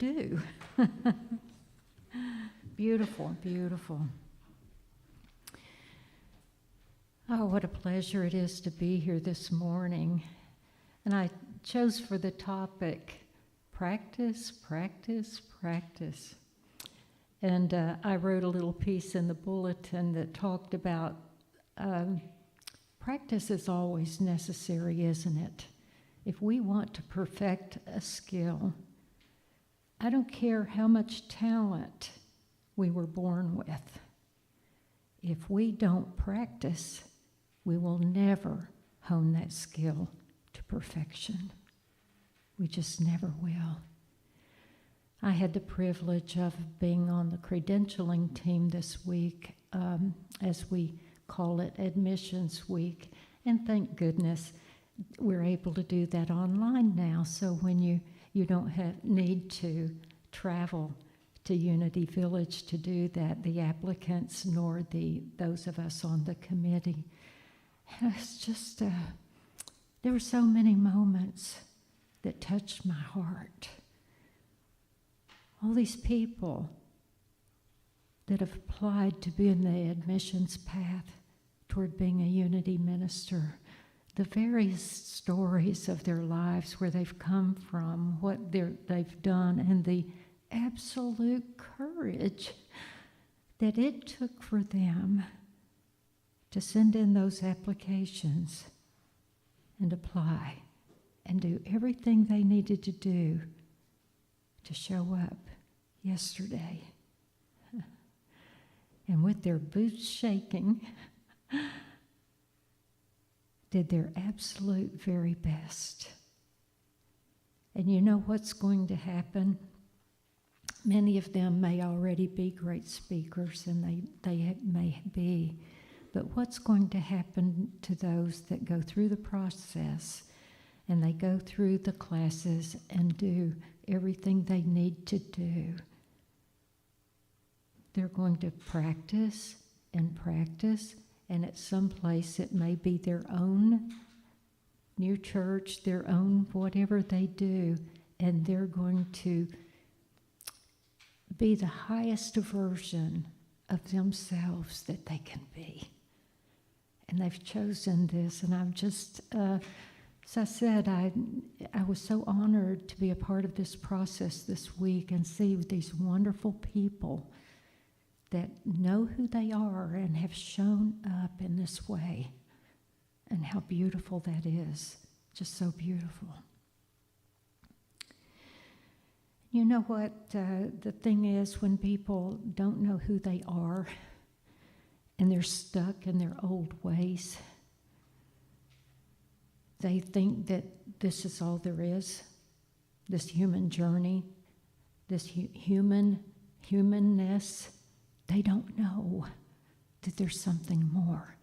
do. Beautiful, beautiful. Oh, what a pleasure it is to be here this morning. And I chose for the topic, practice, practice, practice. And I wrote a little piece in the bulletin that talked about practice is always necessary, isn't it? If we want to perfect a skill, I don't care how much talent we were born with. If we don't practice, we will never hone that skill to perfection. We just never will. I had the privilege of being on the credentialing team this week, as we call it, Admissions Week. And thank goodness we're able to do that online now. So when you don't need to travel to Unity Village to do that, the applicants nor those of us on the committee. And it's just, there were so many moments that touched my heart. All these people that have applied to be in the admissions path toward being a Unity minister, the various stories of their lives, where they've come from, what they've done, and the absolute courage that it took for them to send in those applications and apply and do everything they needed to do to show up yesterday. And with their boots shaking, did their absolute very best. And you know what's going to happen? Many of them may already be great speakers, and they may be. But what's going to happen to those that go through the process and they go through the classes and do everything they need to do? They're going to practice and practice, and at some place it may be their own new church, their own whatever they do, and they're going to be the highest version of themselves that they can be. And they've chosen this, and I'm just, as I said, I was so honored to be a part of this process this week and see these wonderful people that know who they are and have shown up in this way, and how beautiful that is. Just so beautiful. You know what the thing is, when people don't know who they are and they're stuck in their old ways, they think that this is all there is, this human journey, this humanness. They don't know that there's something more.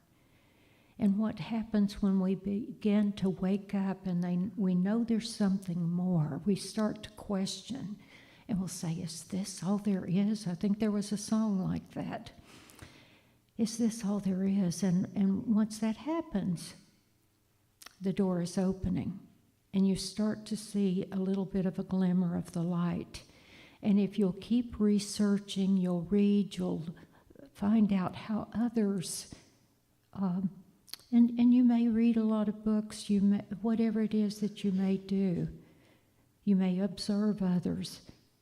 And what happens when we begin to wake up and we know there's something more, we start to question, and we'll say, is this all there is? I think there was a song like that. Is this all there is? And once that happens, the door is opening, and you start to see a little bit of a glimmer of the light. And if you'll keep researching, you'll read, you'll find out how others, and you may read a lot of books, whatever it is that you may do, you may observe others,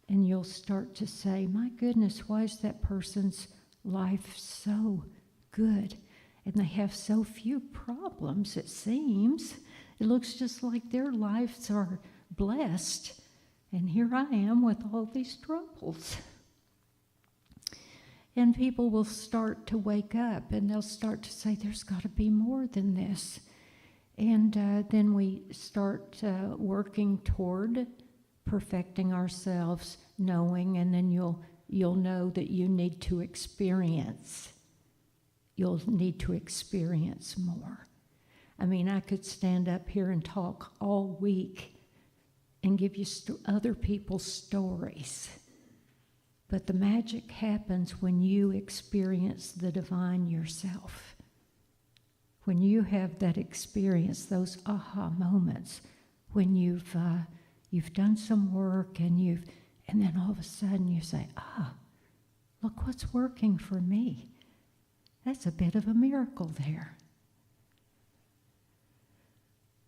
and you'll start to say, my goodness, why is that person's life so good? And they have so few problems, it seems. It looks just like their lives are blessed. And here I am with all these troubles. And people will start to wake up, and they'll start to say, there's got to be more than this. And then we start working toward perfecting ourselves, knowing, and then you'll know that you need to experience. You'll need to experience more. I mean, I could stand up here and talk all week and give you other people's stories. But the magic happens when you experience the divine yourself. When you have that experience, those aha moments, when you've done some work and And then all of a sudden you say, look what's working for me. That's a bit of a miracle there.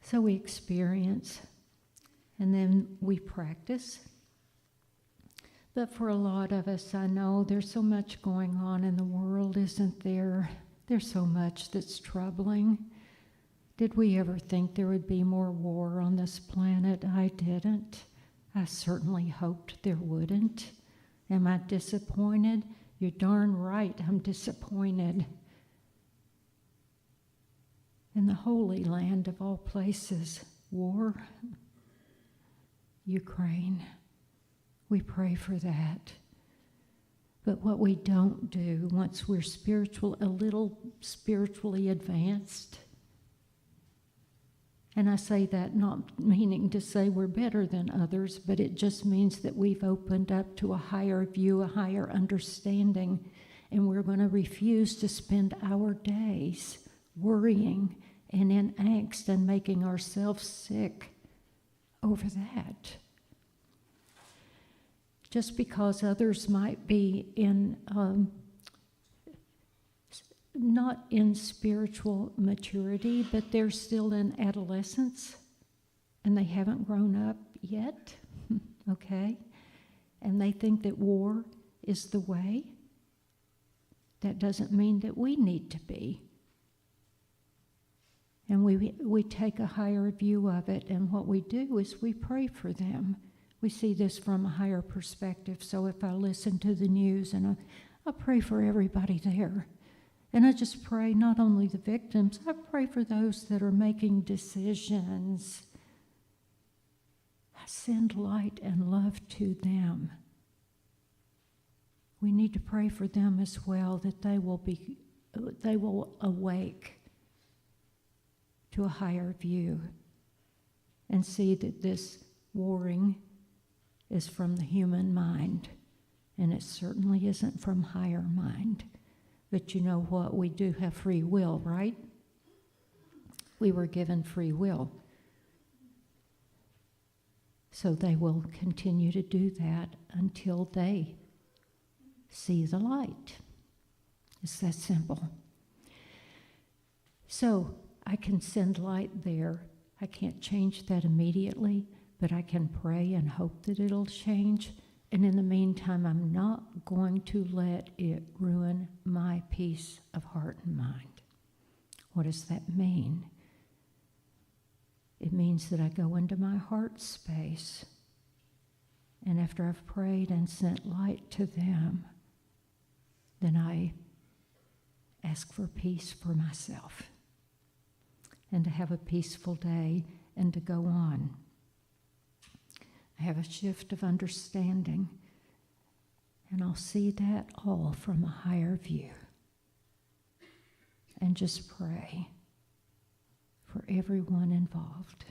So we experience, and then we practice. But for a lot of us, I know there's so much going on in the world, isn't there? There's so much that's troubling. Did we ever think there would be more war on this planet? I didn't. I certainly hoped there wouldn't. Am I disappointed? You're darn right, I'm disappointed. In the Holy Land of all places, war, Ukraine. We pray for that. But what we don't do, once we're a little spiritually advanced, and I say that not meaning to say we're better than others, but it just means that we've opened up to a higher view, a higher understanding, and we're going to refuse to spend our days worrying and in angst and making ourselves sick over that. Just because others might be not in spiritual maturity, but they're still in adolescence and they haven't grown up yet, okay? And they think that war is the way. That doesn't mean that we need to be. And we take a higher view of it, and what we do is we pray for them. We see this from a higher perspective. So if I listen to the news, and I pray for everybody there. And I just pray not only the victims, I pray for those that are making decisions. I send light and love to them. We need to pray for them as well, that they will awake to a higher view and see that this warring is from the human mind, and it certainly isn't from higher mind. But you know what? We do have free will, right? We were given free will. So they will continue to do that until they see the light. It's that simple. So I can send light there. I can't change that immediately, but I can pray and hope that it'll change. And in the meantime, I'm not going to let it ruin my peace of heart and mind. What does that mean? It means that I go into my heart space, and after I've prayed and sent light to them, then I ask for peace for myself, and to have a peaceful day and to go on. I have a shift of understanding, and I'll see that all from a higher view. And just pray for everyone involved.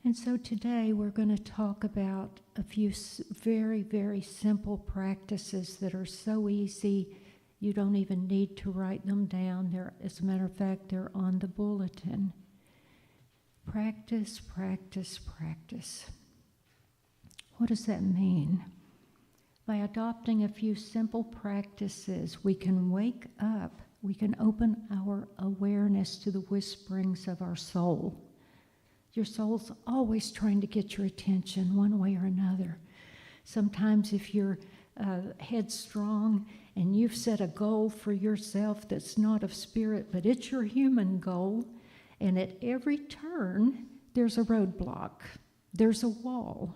And so today we're going to talk about a few very, very simple practices that are so easy you don't even need to write them down. As a matter of fact, they're on the bulletin. Practice, practice, practice. What does that mean? By adopting a few simple practices, we can wake up, we can open our awareness to the whisperings of our soul. Your soul's always trying to get your attention one way or another. Sometimes if you're headstrong and you've set a goal for yourself that's not of spirit, but it's your human goal, and at every turn, there's a roadblock. There's a wall.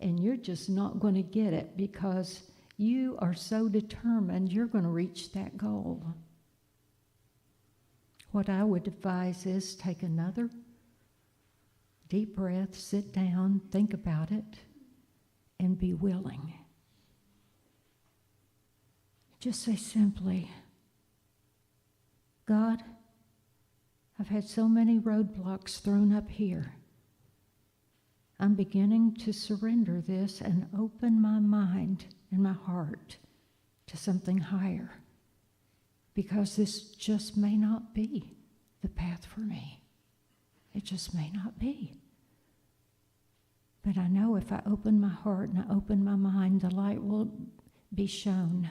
And you're just not going to get it because you are so determined you're going to reach that goal. What I would advise is take another deep breath, sit down, think about it, and be willing. Just say simply, God, I've had so many roadblocks thrown up here. I'm beginning to surrender this and open my mind and my heart to something higher, because this just may not be the path for me. It just may not be. But I know if I open my heart and I open my mind, the light will be shown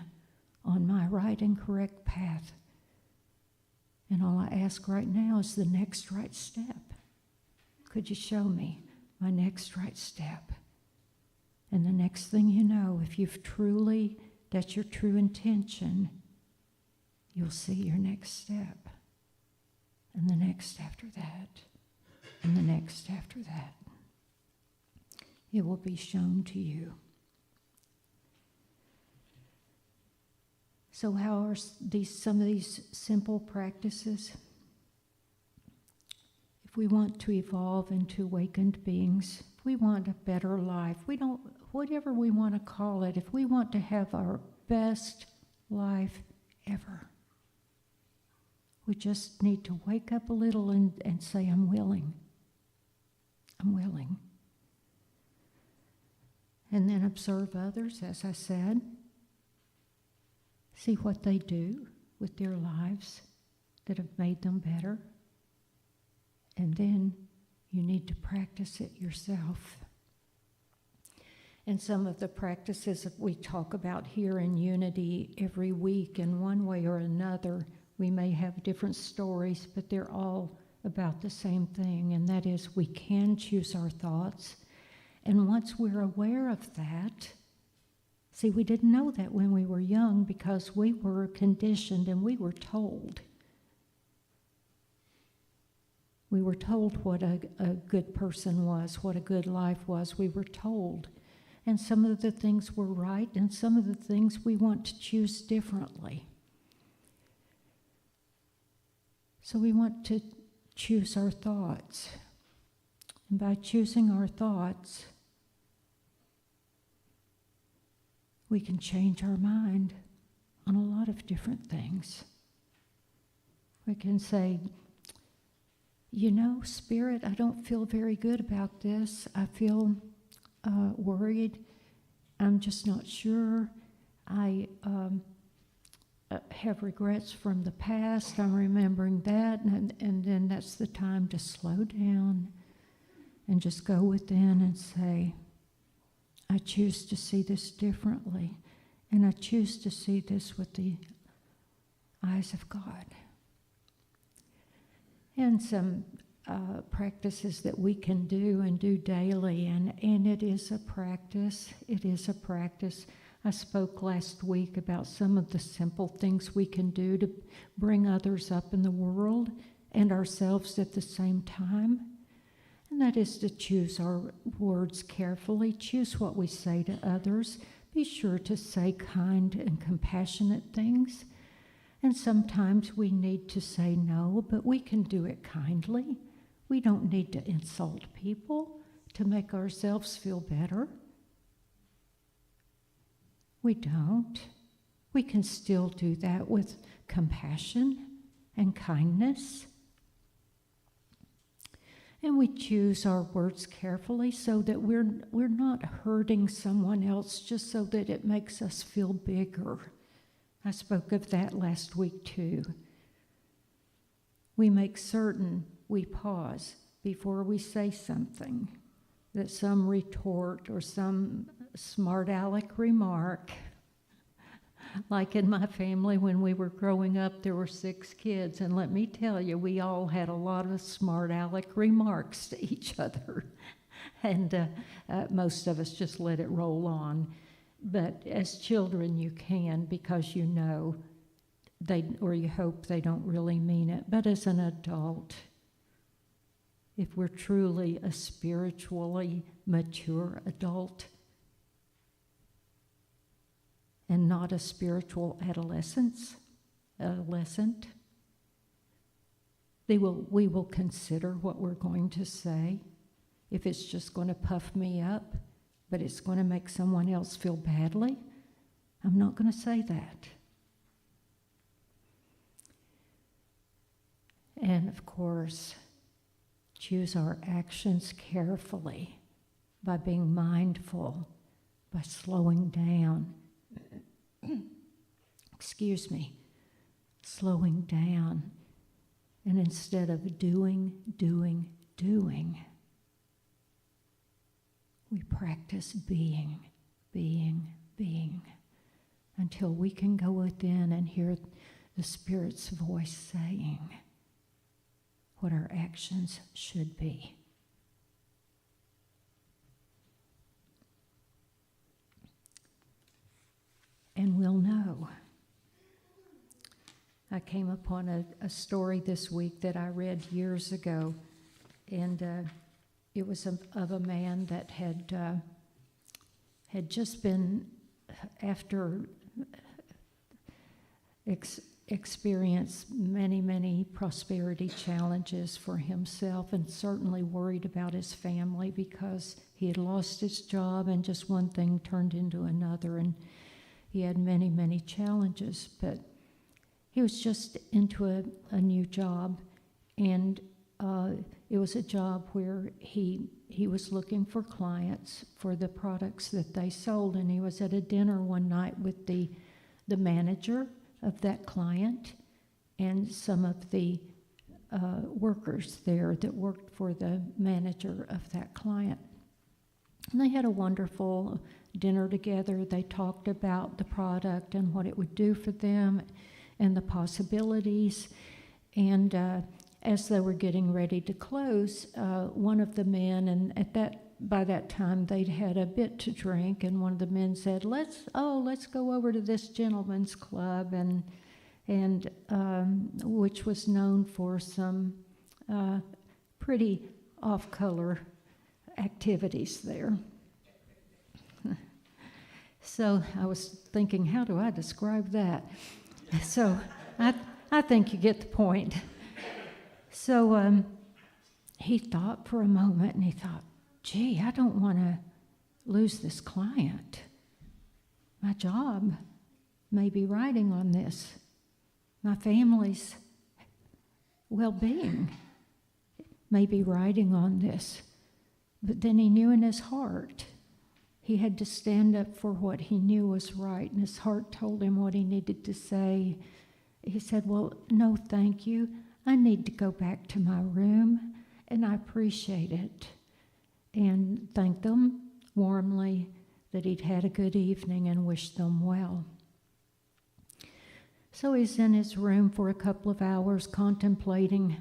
on my right and correct path. And all I ask right now is the next right step. Could you show me my next right step? And the next thing you know, if that's your true intention, you'll see your next step. And the next after that. And the next after that. It will be shown to you. So how are some of these simple practices? If we want to evolve into awakened beings, if we want a better life, whatever we want to call it, if we want to have our best life ever, we just need to wake up a little and say, I'm willing. I'm willing. And then observe others, as I said. See what they do with their lives that have made them better. And then you need to practice it yourself. And some of the practices that we talk about here in Unity every week in one way or another, we may have different stories, but they're all about the same thing, and that is we can choose our thoughts. And once we're aware of that, see, we didn't know that when we were young because we were conditioned and we were told. We were told what a good person was, what a good life was. We were told. And some of the things were right, and some of the things we want to choose differently. So we want to choose our thoughts. And by choosing our thoughts, we can change our mind on a lot of different things. We can say, Spirit, I don't feel very good about this. I feel worried. I'm just not sure. I have regrets from the past. I'm remembering that. And then that's the time to slow down and just go within and say, I choose to see this differently, and I choose to see this with the eyes of God. And some practices that we can do and do daily, and it is a practice. It is a practice. I spoke last week about some of the simple things we can do to bring others up in the world and ourselves at the same time. And that is to choose our words carefully, choose what we say to others, be sure to say kind and compassionate things. And sometimes we need to say no, but we can do it kindly. We don't need to insult people to make ourselves feel better. We don't. We can still do that with compassion and kindness. And we choose our words carefully so that we're not hurting someone else just so that it makes us feel bigger. I spoke of that last week too. We make certain we pause before we say something, that some retort or some smart aleck remark. Like in my family, when we were growing up, there were 6 kids, and let me tell you, we all had a lot of smart aleck remarks to each other, and most of us just let it roll on. But as children, you can, because you know or you hope they don't really mean it. But as an adult, if we're truly a spiritually mature adult, and not a spiritual adolescent, we will consider what we're going to say. If it's just going to puff me up, but it's going to make someone else feel badly, I'm not going to say that. And of course, choose our actions carefully by being mindful, by slowing down. Slowing down, and instead of doing, We practice being, until we can go within and hear the Spirit's voice saying what our actions should be. And we'll know. I came upon a story this week that I read years ago, and it was of a man that had just been, after experienced many prosperity challenges for himself, and certainly worried about his family because he had lost his job and just one thing turned into another, and he had many challenges. But he was just into a new job, and it was a job where he was looking for clients for the products that they sold, and he was at a dinner one night with the manager of that client and some of the workers there that worked for the manager of that client. And they had a wonderful dinner together. They talked about the product and what it would do for them and the possibilities. And as they were getting ready to close, one of the men, and by that time they'd had a bit to drink, and one of the men said, let's go over to this gentleman's club, and which was known for some pretty off-color activities there. So I was thinking, how do I describe that? So I think you get the point. So he thought for a moment, and he thought, gee, I don't want to lose this client. My job may be riding on this. My family's well-being may be riding on this. But then he knew in his heart he had to stand up for what he knew was right, and his heart told him what he needed to say. He said, well, no, thank you. I need to go back to my room, and I appreciate it. And thanked them warmly that he'd had a good evening and wished them well. So he's in his room for a couple of hours contemplating,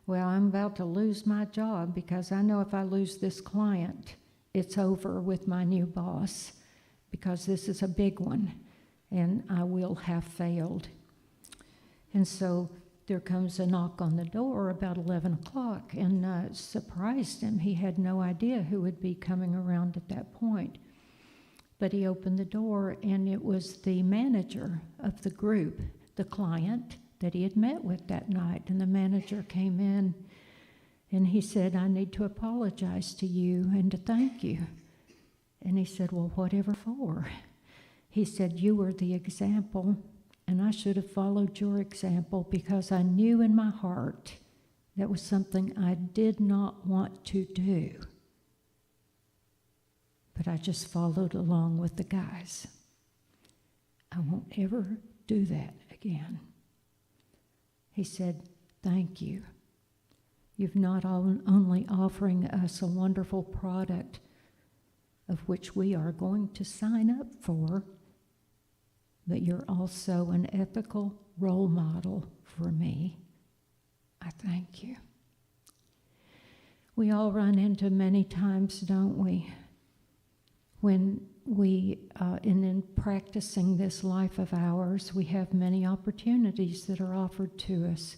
well, I'm about to lose my job because I know if I lose this client, it's over with my new boss because this is a big one and I will have failed. And so there comes a knock on the door about 11 o'clock, and surprised him. He had no idea who would be coming around at that point. But he opened the door, and it was the manager of the group, the client that he had met with that night. And the manager came in, and he said, I need to apologize to you and to thank you. And he said, well, whatever for? He said, you were the example, and I should have followed your example because I knew in my heart that was something I did not want to do. But I just followed along with the guys. I won't ever do that again. He said, thank you. You've not only offering us a wonderful product of which we are going to sign up for, but you're also an ethical role model for me. I thank you. We all run into many times, don't we, when we, in practicing this life of ours, we have many opportunities that are offered to us.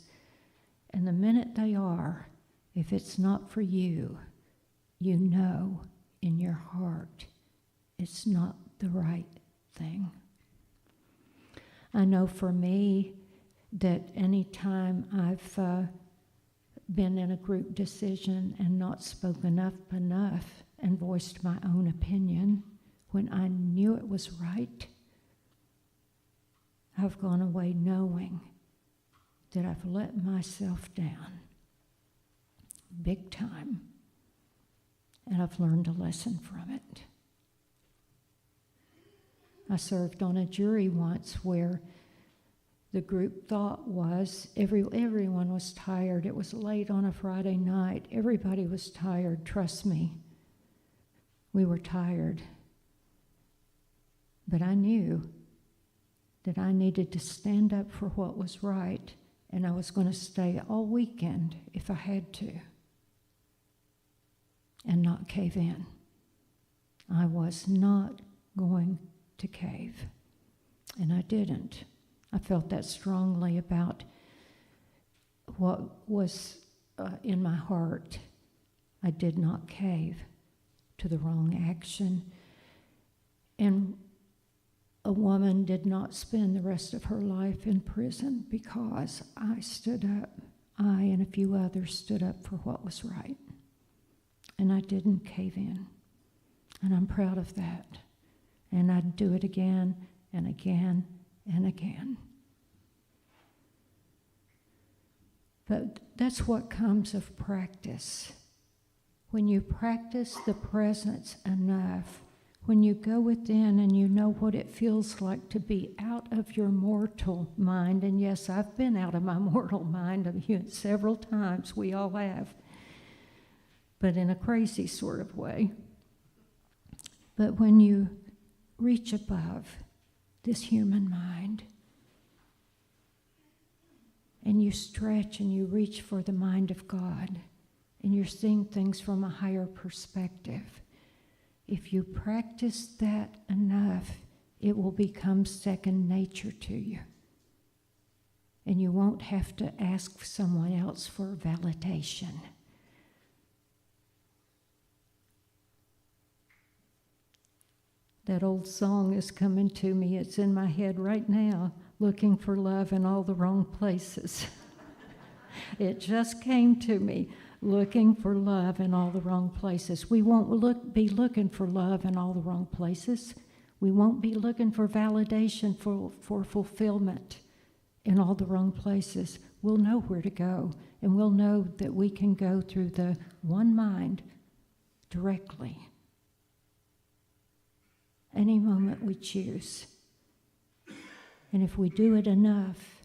And the minute they are, if it's not for you, you know in your heart it's not the right thing. I know for me that any time I've been in a group decision and not spoken up enough and voiced my own opinion when I knew it was right, I've gone away knowing that I've let myself down big time, and I've learned a lesson from it. I served on a jury once where the group thought was everyone was tired. It was late on a Friday night. Everybody was tired, trust me. We were tired. But I knew that I needed to stand up for what was right, and I was going to stay all weekend if I had to, and not cave in. I was not going to cave, and I didn't. I felt that strongly about what was in my heart. I did not cave to the wrong action. And a woman did not spend the rest of her life in prison because I stood up. I and a few others stood up for what was right. And I didn't cave in. And I'm proud of that. And I'd do it again and again and again. But that's what comes of practice. When you practice the presence enough, when you go within and you know what it feels like to be out of your mortal mind, and yes, I've been out of my mortal mind several times, we all have, but in a crazy sort of way. But when you reach above this human mind, and you stretch and you reach for the mind of God, and you're seeing things from a higher perspective, if you practice that enough, it will become second nature to you. And you won't have to ask someone else for validation. That old song is coming to me. It's in my head right now, looking for love in all the wrong places. It just came to me. Looking for love in all the wrong places. We won't be looking for love in all the wrong places. We won't be looking for validation for fulfillment in all the wrong places. We'll know where to go, and we'll know that we can go through the one mind directly. Any moment we choose. And if we do it enough,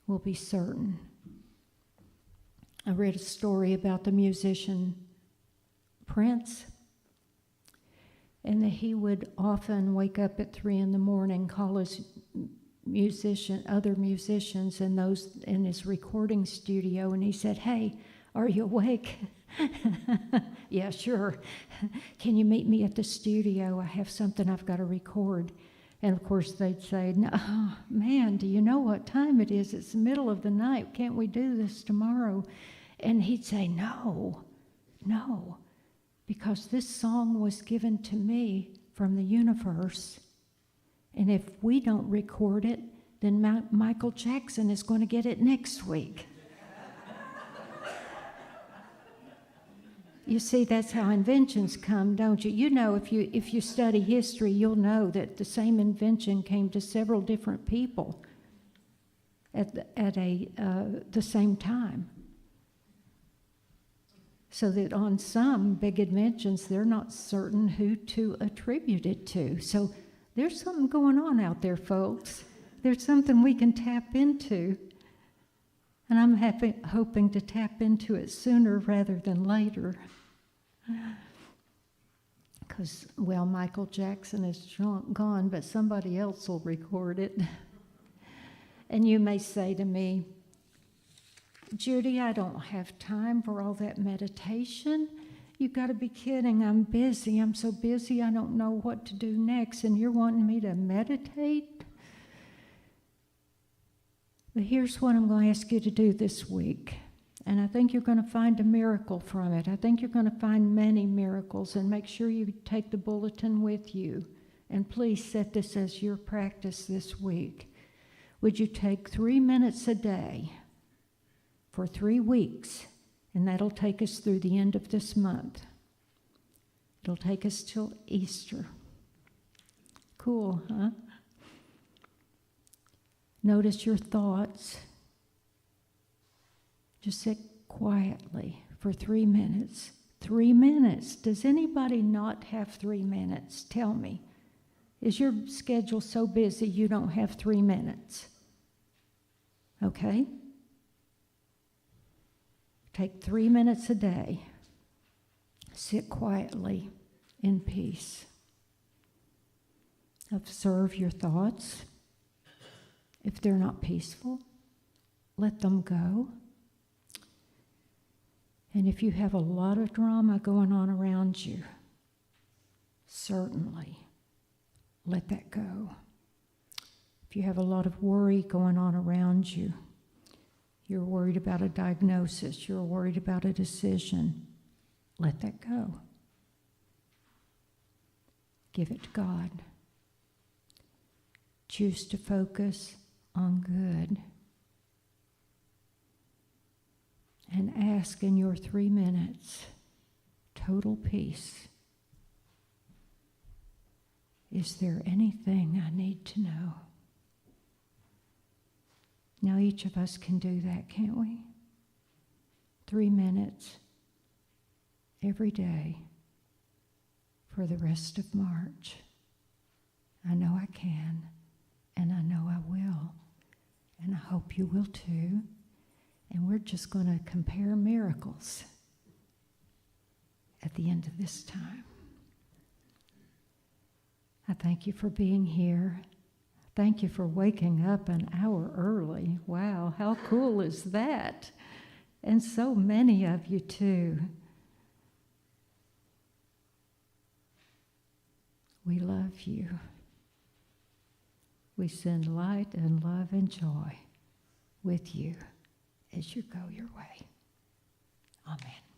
we'll be certain. I read a story about the musician Prince, and that he would often wake up at 3 a.m, call his other musicians and those in his recording studio, and he said, "Hey, are you awake?" "Yeah, sure." "Can you meet me at the studio? I have something I've got to record." And of course they'd say, "No, man, do you know what time it is? It's the middle of the night. Can't we do this tomorrow?" And he'd say, no, because this song was given to me from the universe. And if we don't record it, then Michael Jackson is going to get it next week. You see, that's how inventions come, don't you? You know, if you study history, you'll know that the same invention came to several different people at the same time. So that on some big inventions, they're not certain who to attribute it to. So there's something going on out there, folks. There's something we can tap into. And I'm hoping to tap into it sooner rather than later. Because, well, Michael Jackson is gone, but somebody else will record it. And you may say to me, "Judy, I don't have time for all that meditation. You've got to be kidding. I'm busy. I'm so busy I don't know what to do next, and you're wanting me to meditate?" But here's what I'm going to ask you to do this week. And I think you're going to find a miracle from it. I think you're going to find many miracles, and make sure you take the bulletin with you. And please set this as your practice this week. Would you take 3 minutes a day for 3 weeks? And that'll take us through the end of this month. It'll take us till Easter. Cool, huh? Notice your thoughts. Just sit quietly for 3 minutes. 3 minutes. Does anybody not have 3 minutes? Tell me. Is your schedule so busy you don't have 3 minutes? Okay? Take 3 minutes a day. Sit quietly in peace. Observe your thoughts. If they're not peaceful, let them go. And if you have a lot of drama going on around you, certainly let that go. If you have a lot of worry going on around you, you're worried about a diagnosis, you're worried about a decision, let that go. Give it to God. Choose to focus on good. And ask in your 3 minutes, total peace, is there anything I need to know? Now each of us can do that, can't we? 3 minutes every day for the rest of March. I know I can, and I know I will, and I hope you will too. And we're just going to compare miracles at the end of this time. I thank you for being here. Thank you for waking up an hour early. Wow, how cool is that? And so many of you too. We love you. We send light and love and joy with you as you go your way. Amen.